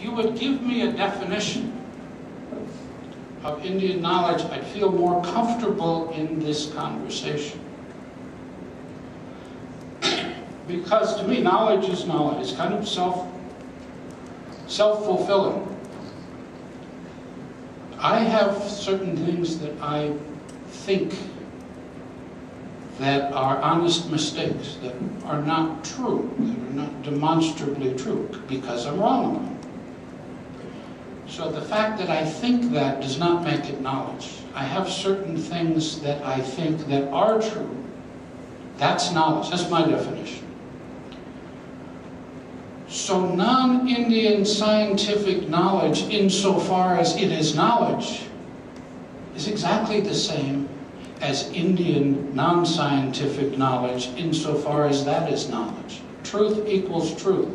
you would give me a definition of Indian knowledge, I'd feel more comfortable in this conversation. Because to me, knowledge is knowledge. It's kind of self-fulfilling. I have certain things that I think that are honest mistakes, that are not true, that are not demonstrably true, because I'm wrong about them. So the fact that I think that does not make it knowledge. I have certain things that I think that are true. That's knowledge. That's my definition. So non-Indian scientific knowledge, insofar as it is knowledge, is exactly the same as Indian non-scientific knowledge, insofar as that is knowledge. Truth equals truth.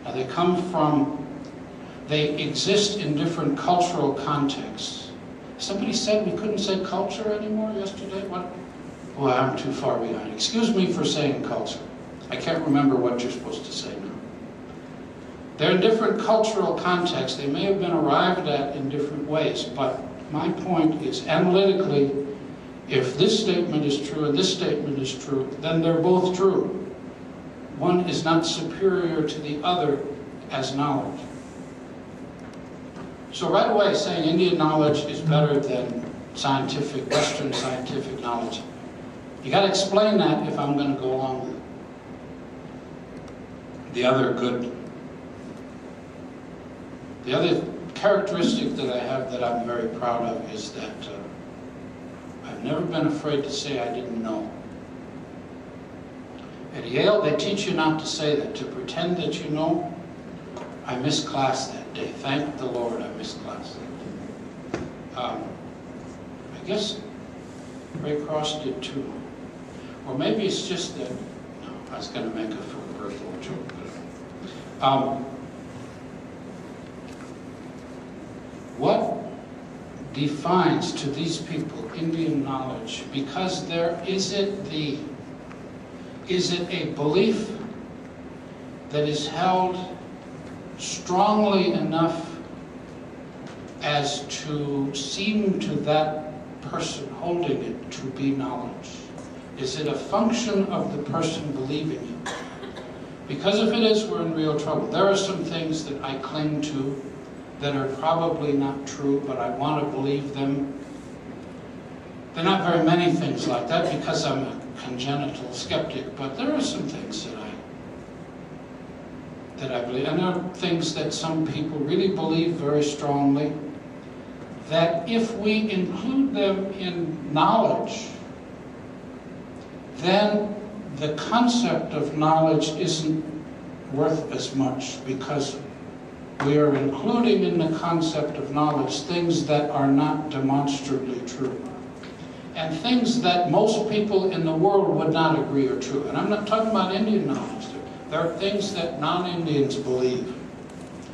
Now they exist in different cultural contexts. Somebody said we couldn't say culture anymore yesterday? What? Boy, I'm too far behind. Excuse me for saying culture. I can't remember what you're supposed to say now. They're in different cultural contexts. They may have been arrived at in different ways, but my point is, analytically, if this statement is true and this statement is true, then they're both true. One is not superior to the other as knowledge. So right away, saying Indian knowledge is better than scientific, Western scientific knowledge, you got to explain that if I'm going to go along with it. The other characteristic that I have that I'm very proud of is that I've never been afraid to say I didn't know. At Yale, they teach you not to say that, to pretend that you know. I missed class that day. Thank the Lord I missed class that day. I guess Ray Cross did too. Or maybe it's just that, no, I was going to make a personal joke. But, what defines to these people Indian knowledge? Because is it a belief that is held strongly enough as to seem to that person holding it to be knowledge? Is it a function of the person believing it? Because if it is, we're in real trouble. There are some things that I cling to that are probably not true, but I want to believe them. There are not very many things like that because I'm a congenital skeptic, but there are some things that I believe. And there are things that some people really believe very strongly, that if we include them in knowledge, then the concept of knowledge isn't worth as much, because we are including in the concept of knowledge things that are not demonstrably true, and things that most people in the world would not agree are true. And I'm not talking about Indian knowledge. There are things that non-Indians believe,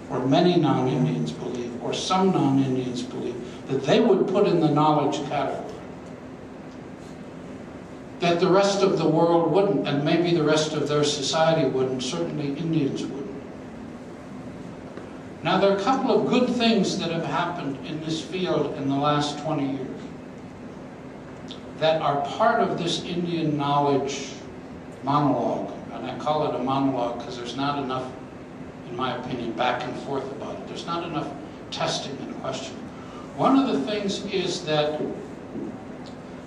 or many non-Indians believe, or some non-Indians believe, that they would put in the knowledge category, that the rest of the world wouldn't, and maybe the rest of their society wouldn't, certainly Indians wouldn't. Now, there are a couple of good things that have happened in this field in the last 20 years that are part of this Indian knowledge monologue. And I call it a monologue because there's not enough, in my opinion, back and forth about it. There's not enough testing and questioning. One of the things is that,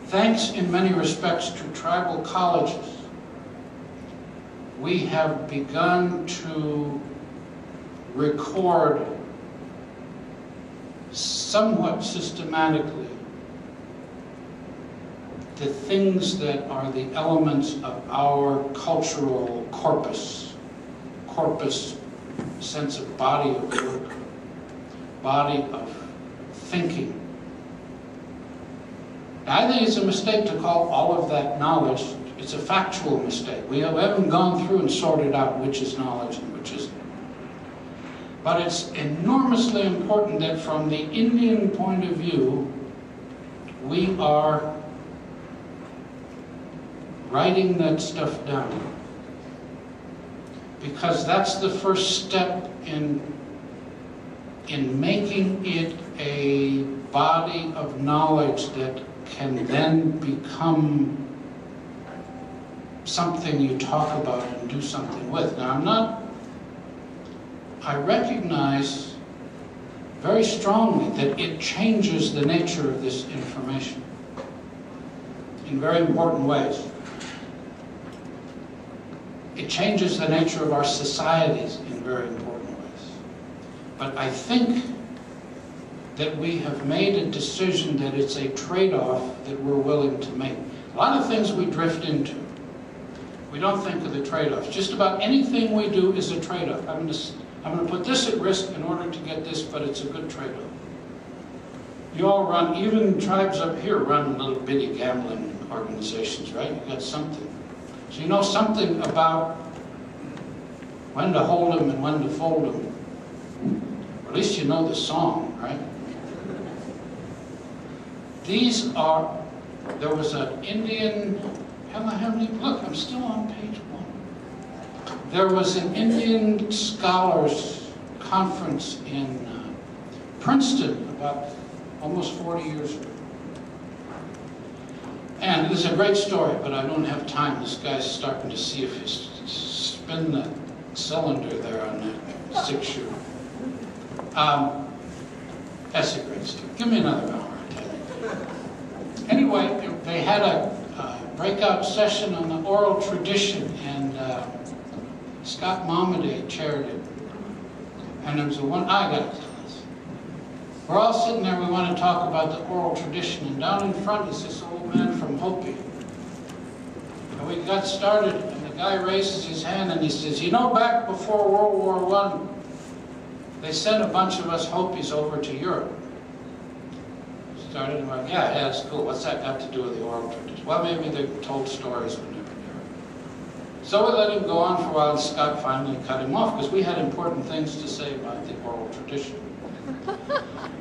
thanks in many respects to tribal colleges, we have begun to record somewhat systematically the things that are the elements of our cultural corpus, sense of body of work, body of thinking. Now, I think it's a mistake to call all of that knowledge. It's a factual mistake. We haven't gone through and sorted out which is knowledge and which isn't. But it's enormously important that from the Indian point of view, we are writing that stuff down. Because that's the first step in in making it a body of knowledge that can then become something you talk about and do something with. Now, I recognize very strongly that it changes the nature of this information in very important ways. It changes the nature of our societies in very important ways. But I think that we have made a decision that it's a trade-off that we're willing to make. A lot of things we drift into, we don't think of the trade-offs. Just about anything we do is a trade-off. I'm going to put this at risk in order to get this, but it's a good trade-off. You all run, even tribes up here run little bitty gambling organizations, right? You got something. So you know something about when to hold them and when to fold them. Or at least you know the song, right? There was an Indian, look, I'm still on page 1. There was an Indian scholars conference in Princeton about almost 40 years ago. And this is a great story, but I don't have time. This guy's starting to see if he's spin the cylinder there on that 6-shooter. That's a great story. Give me another hour, I tell you. Anyway, they had a breakout session on the oral tradition, and Scott Momaday chaired it. And there was I got to tell this. We're all sitting there, we want to talk about the oral tradition, and down in front is this old man from Hopi. And we got started, and the guy raises his hand and he says, you know, back before World War I, they sent a bunch of us Hopis over to Europe. Started, and went, yeah, that's cool. What's that got to do with the oral tradition? Well, maybe they told stories when they were in Europe. So we let him go on for a while, and Scott finally cut him off, because we had important things to say about the oral tradition.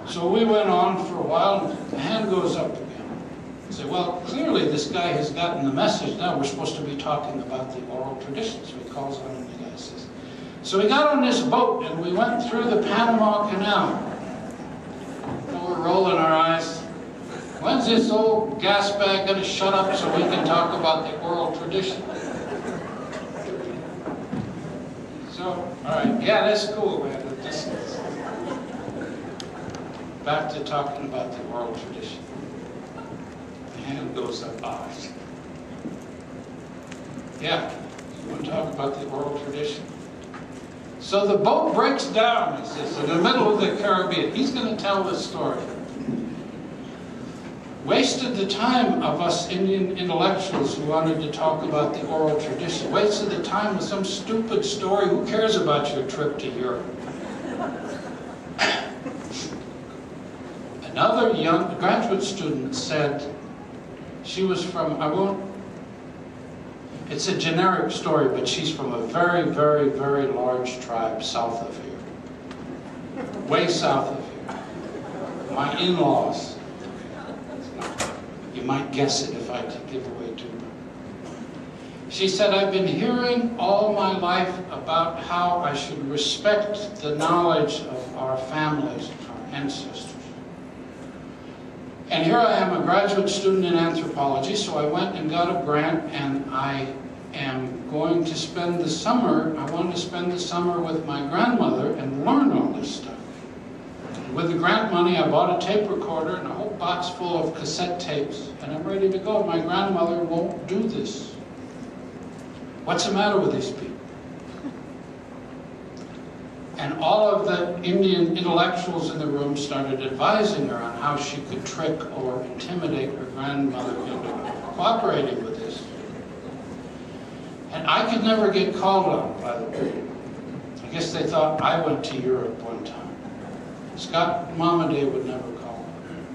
So we went on for a while, and the hand goes up again. I said, well, clearly this guy has gotten the message. Now we're supposed to be talking about the oral tradition. So he calls on him, and the guy says, so we got on this boat, and we went through the Panama Canal. And we're rolling our eyes. When's this old gas bag going to shut up so we can talk about the oral tradition? So, all right, yeah, that's cool, man. Back to talking about the oral tradition. The hand goes up. Yeah, you want to talk about the oral tradition? So the boat breaks down, he says, in the middle of the Caribbean. He's going to tell this story. Wasted the time of us Indian intellectuals who wanted to talk about the oral tradition. Wasted the time with some stupid story. Who cares about your trip to Europe? Another young graduate student said, she was from, it's a generic story, but she's from a very, very, very large tribe south of here. Way south of here. My in-laws. You might guess it if I give away too much. She said, I've been hearing all my life about how I should respect the knowledge of our families, our ancestors. And here I am, a graduate student in anthropology, so I went and got a grant, and I am going to spend the summer, I wanted to spend the summer with my grandmother and learn all this stuff. With the grant money, I bought a tape recorder and a whole box full of cassette tapes, and I'm ready to go. My grandmother won't do this. What's the matter with these people? And all of the Indian intellectuals in the room started advising her on how she could trick or intimidate her grandmother into cooperating with this. And I could never get called on, by the way. I guess they thought I went to Europe one time. Scott Momaday would never call on.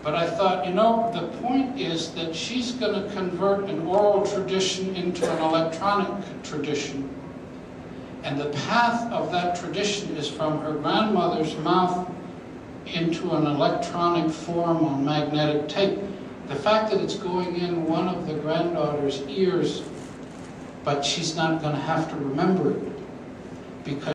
But I thought, you know, the point is that she's going to convert an oral tradition into an electronic tradition. And the path of that tradition is from her grandmother's mouth into an electronic form on magnetic tape. The fact that it's going in one of the granddaughter's ears, but she's not going to have to remember it, because